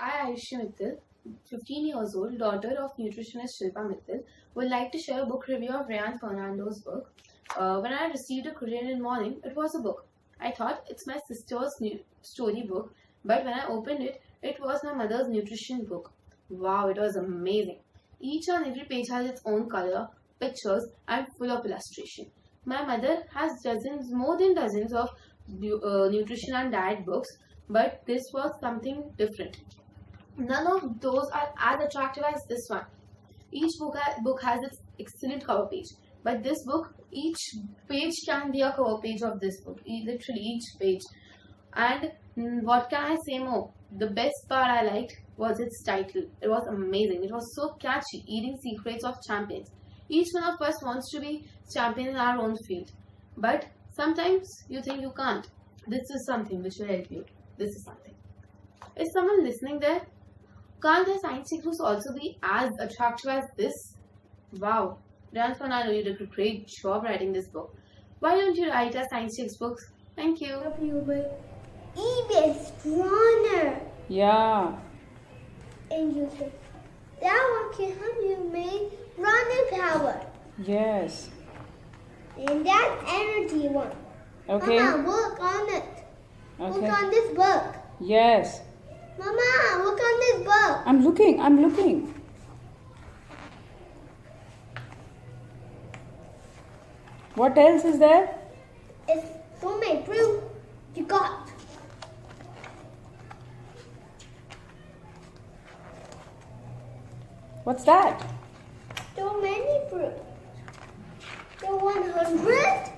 I, Ayushi Mittal, 15 years old, daughter of nutritionist Shilpa Mittal, would like to share a book review of Ryan Fernando's book. When I received a courier in the morning, it was a book. I thought it's my sister's new story book, but when I opened it, it was my mother's nutrition book. Wow, it was amazing. Each and every page has its own color, pictures, and full of illustration. My mother has more than dozens of nutrition and diet books, but this was something different. None of those are as attractive as this one. Each book has its excellent cover page, but this book, each page can be a cover page of this book, literally each page. And what can I say more? The best part I liked was its title. It was amazing. It was so catchy, Eating Secrets of Champions. Each one of us wants to be champion in our own field, but sometimes you think you can't. This is something which will help you. This is something. Is someone listening there? Can't the science textbooks also be as attractive as this? Wow, Ryan Fernando, you did a great job writing this book. Why don't you write our science textbooks? Thank you. Even stronger. Yeah. And you can, that one can help you make running power. Yes. And that energy one. Okay. Mama, work on it. Okay. Work on this book. Yes. Mama, work on this book. I'm looking. What else is there? It's so many fruit you got. What's that? So many fruit. The 100?